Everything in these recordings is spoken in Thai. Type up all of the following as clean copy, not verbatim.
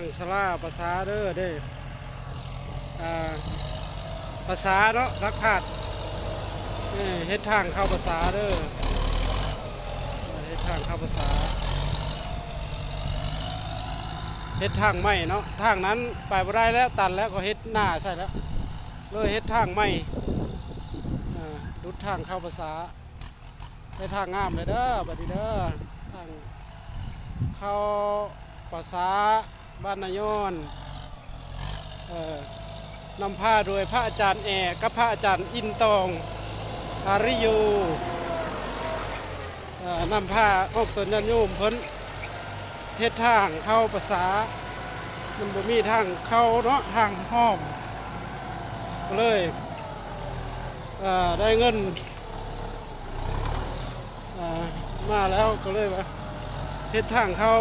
างศาลาภาษาเด้อเด้ภาษาเนาะรักขาดเฮ็ดทางเข้าภาษาเด้อเฮ็ดทางเข้าภาษาเฮ็ดทางใหม่เนาะทางนั้นไปบ่ได้แล้วตันแล้วก็เฮ็ดหน้าใส่แล้วเลยเฮ็ดทางใหม่รุดทางเข้าภาษาได้ทางงามเลยเด้อบัดนี้เด้อทางเข้าภาษาบ้านนายอนนำผ้าโดยพระอาจารย์แอกับพระอาจารย์อินตองอาริยูนำผ้าออกต้นยันโยมเพิ่นเฮ็ดทางเข้าภาษามันบ่มีทางเข้าเนาะทางห้อมก็เลยได้เงินมาแล้วก็เลยว่าเฮ็ดทางเข้า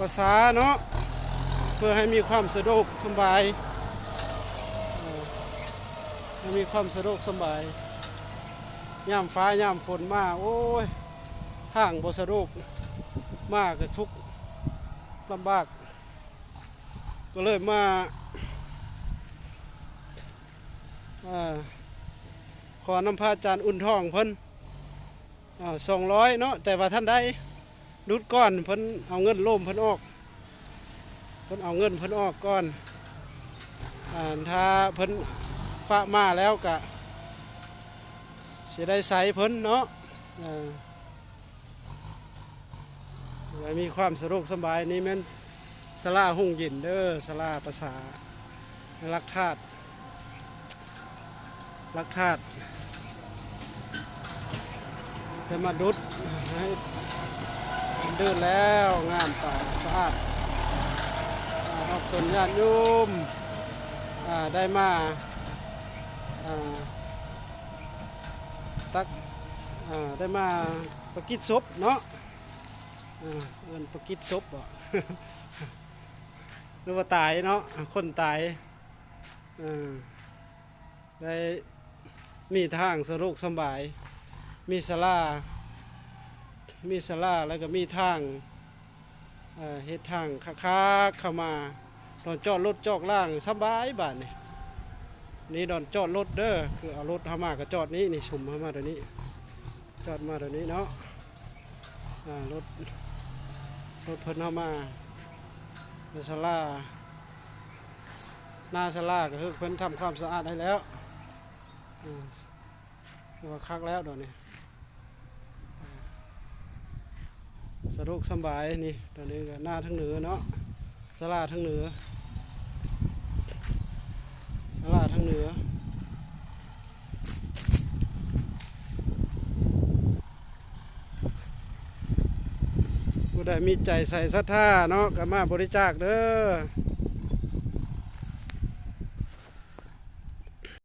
ภาษาเนาะเพื่อให้มีความสะดวกสบายให้มีความสะดวกสบายยามฟ้ายามฝนมาโอ้ยทางบ่สะดวกมากก็ทุกข์ลำบากก็เลยมาขอนำพระอาจารย์อุ่นทองเพิ่น200เนาะแต่ว่าท่านได้รุดก้อนเพิ่นเอาเงินโล่มเพิ่นออกเพิ่นเอาเงินเพิ่นออกก่อนถ้าเพิ่นฝากมาแล้วก็สิได้ใส่เพิ่นเนาะมีความสะดวกสบายนี่แม่นศาลาหุ่งยินเด้อศาลาภาษารักธาตุจะมาดุดให้เดินแล้วงามตาสะอาดขอบคุณญาติโยมได้มาตักได้มาประกิดศพเนาะเอิ้นประกิดศพบ่ หรือว่าตายเนาะคนตายได้มีทางสะดวกสบายมีศาลาแล้วก็มีทางเฮ็ดทางค้าเข้ามาตอนจอดรถจอดล่างสบายบาดนี่ดอนจอดรถเด้อคือเอารถเข้ามาก็จอดนี้นี่ชุมเข้ามาเดี๋ยวนี้จอดมาเดี๋ยวนี้เนาะรถเพิ่นเข้ามาในศาลาหน้าศาลาก็คือเพิ่นทำความสะอาดให้แล้วว่าคักแล้วตอนนี้สะดวกสบายนี่ตอนนี้ก็หน้าทั้งเหนือเนาะศาลาทั้งเหนือผู้ใดมีใจใส่ศรัทธาเนาะก็มาบริจาคเด้อ